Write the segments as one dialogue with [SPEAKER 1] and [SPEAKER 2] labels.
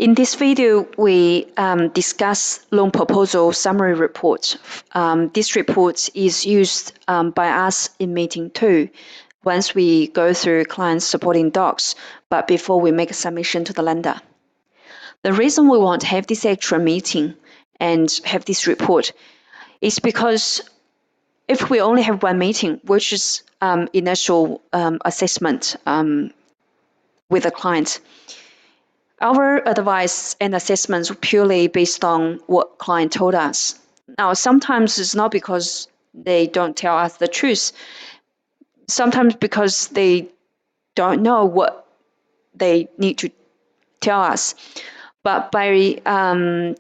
[SPEAKER 1] In this video, we discuss loan proposal summary report. This report is used by us in meeting 2 once we go through client supporting docs, but before we make a submission to the lender. The reason we want to have this extra meeting and have this report is because if we only have one meeting, which is initial assessment with the client, our advice and assessments are purely based on what client told us. Now, sometimes it's not because they don't tell us the truth. Sometimes because they don't know what they need to tell us. But by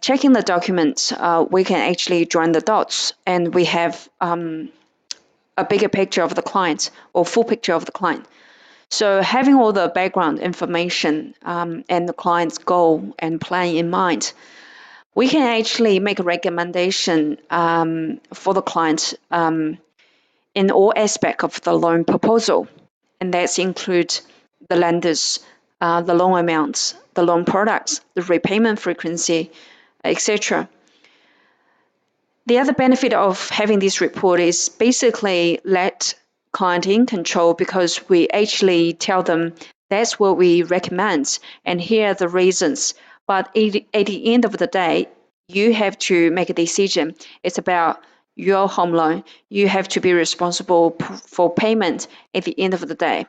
[SPEAKER 1] checking the documents, we can actually join the dots, and we have a bigger picture of the client or full picture of the client. So having all the background information and the client's goal and plan in mind, we can actually make a recommendation for the client in all aspects of the loan proposal. And that includes the lenders, the loan amounts, the loan products, the repayment frequency, etc. The other benefit of having this report is basically let client in control, because we actually tell them that's what we recommend and here are the reasons. But at the end of the day, you have to make a decision. It's about your home loan. You have to be responsible for payment at the end of the day.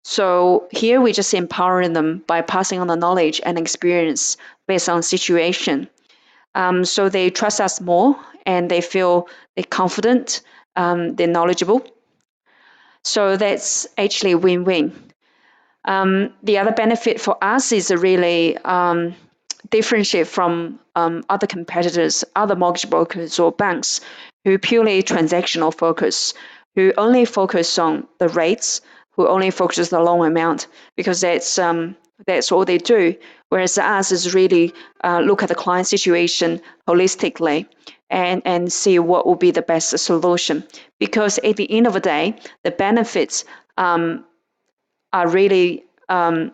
[SPEAKER 1] So here we just empowering them by passing on the knowledge and experience based on situation. So they trust us more and they feel they're confident, they're knowledgeable. So that's actually win-win. The other benefit for us is really differentiate from other competitors, other mortgage brokers or banks who purely transactional focus, who only focus on the rates, who only focus on the loan amount, because that's all they do. Whereas us is really look at the client situation holistically and see what will be the best solution. Because at the end of the day, the benefits are really in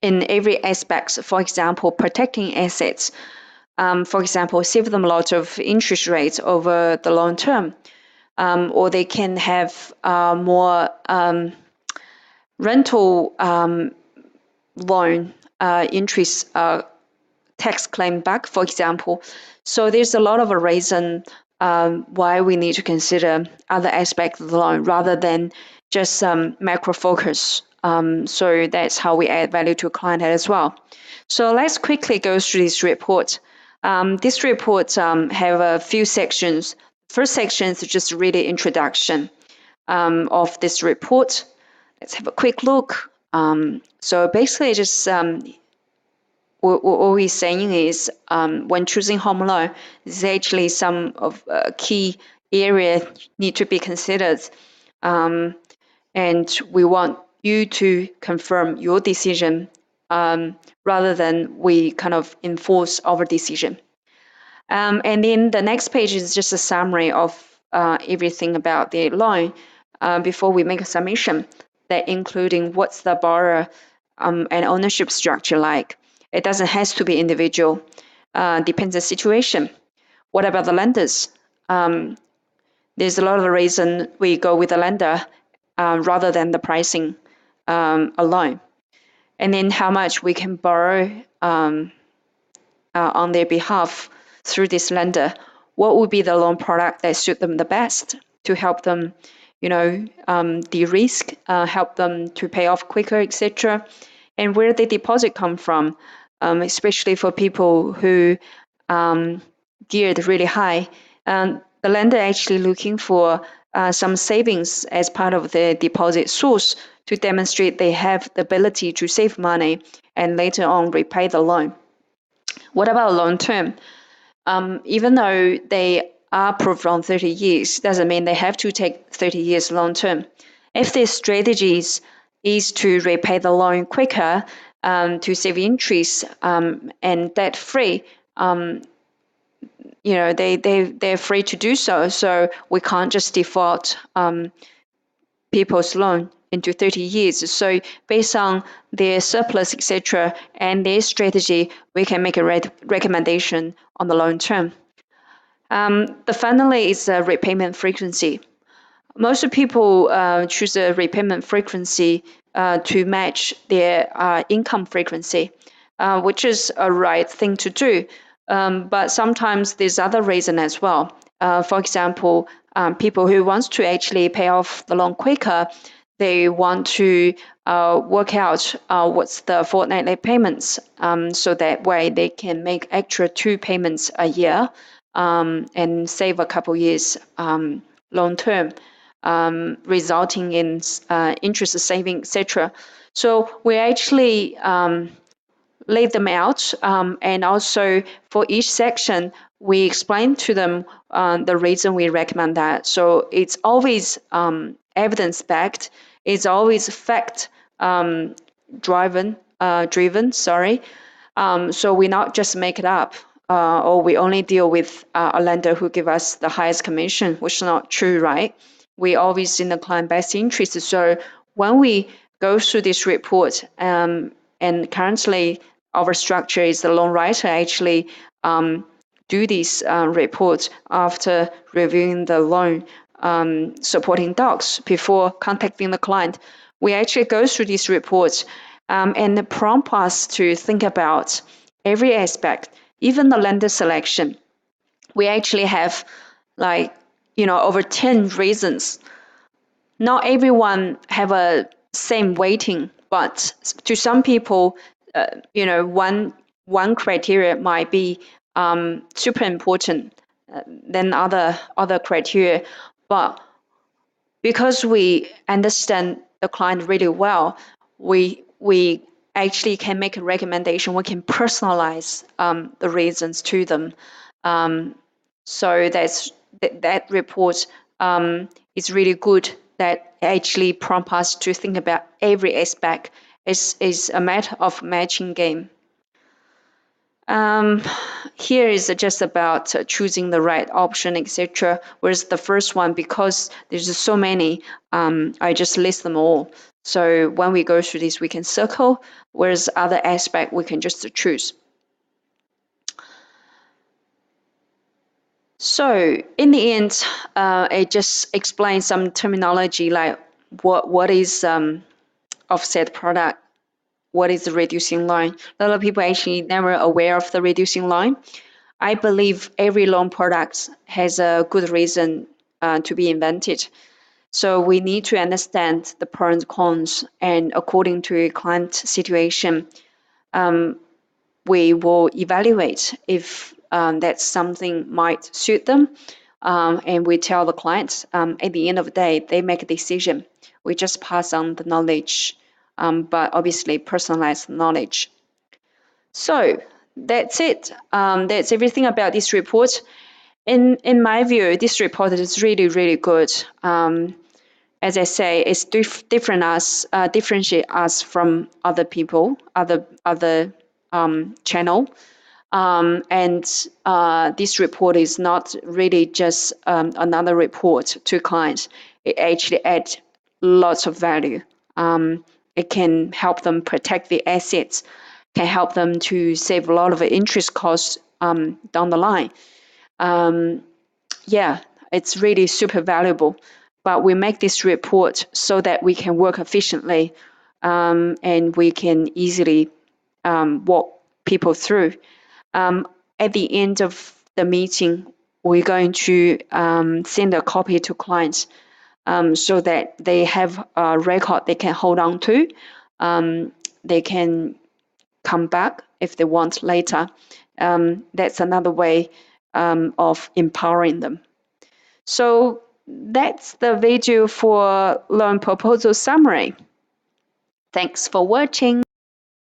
[SPEAKER 1] every aspect. For example, protecting assets. For example, save them a lot of interest rates over the long term. Or they can have more rental loan interest tax claim back, for example. So there's a lot of a reason why we need to consider other aspects of the loan rather than just macro focus. So that's how we add value to a client as well. So let's quickly go through this report. This report have a few sections. First section is just really introduction of this report. Let's have a quick look. So basically just what we're saying is when choosing home loan, this is actually some of key areas need to be considered. And we want you to confirm your decision rather than we kind of enforce our decision. And then the next page is just a summary of everything about the loan before we make a submission, that including what's the borrower and ownership structure like. It doesn't have to be individual, depends on the situation. What about the lenders? There's a lot of reason we go with the lender rather than the pricing alone. And then how much we can borrow on their behalf through this lender. What would be the loan product that suit them the best to help them, de-risk, help them to pay off quicker, etc. And where the deposit come from, especially for people who geared really high. The lender actually looking for some savings as part of the deposit source to demonstrate they have the ability to save money and later on repay the loan. What about long term? Even though they are approved on 30 years, doesn't mean they have to take 30 years long term. If their strategies is to repay the loan quicker, to save interest and debt free, they're free to do so. So we can't just default people's loan into 30 years. So based on their surplus, etc., and their strategy, we can make a recommendation on the long term. The finally is repayment frequency. Most people choose a repayment frequency to match their income frequency, which is a right thing to do. But sometimes there's other reason as well. For example, people who wants to actually pay off the loan quicker, they want to work out what's the fortnightly payments, so that way they can make extra 2 payments a year and save a couple years long term, resulting in interest saving, etc. So we actually leave them out, and also for each section we explain to them the reason we recommend that. So it's always evidence-backed, it's always fact driven, sorry. So we not just make it up, or we only deal with a lender who give us the highest commission, which is not true, right? We always in the client best interest. So when we go through this report, and currently our structure is the loan writer actually do these reports after reviewing the loan supporting docs before contacting the client. We actually go through these reports and prompt us to think about every aspect, even the lender selection. We actually have over 10 reasons. Not everyone have a same weighting, but to some people, one criteria might be super important than other criteria. But because we understand the client really well, we actually can make a recommendation. We can personalize the reasons to them. So that report is really good. That actually prompt us to think about every aspect. Is a matter of matching game. Here is just about choosing the right option, etc. Whereas the first one, because there's so many, I just list them all. So when we go through this, we can circle, whereas other aspect we can just choose. So in the end, I just explain some terminology like what is offset product, what is the reducing line. A lot of people actually never aware of the reducing line. I believe every loan product has a good reason to be invented. So we need to understand the pros and cons, and according to a client situation, we will evaluate if that something might suit them, and we tell the clients at the end of the day, they make a decision. We just pass on the knowledge, but obviously personalized knowledge. So that's it. That's everything about this report. In my view, this report is really, really good. As I say, it's differentiate us from other people, other channel. And this report is not really just another report to clients. It actually adds lots of value. It can help them protect the assets, can help them to save a lot of interest costs down the line. Yeah, it's really super valuable. But we make this report so that we can work efficiently, and we can easily walk people through. At the end of the meeting, we're going to send a copy to clients so that they have a record they can hold on to. They can come back if they want later. That's another way of empowering them. So that's the video for loan proposal summary. Thanks for watching.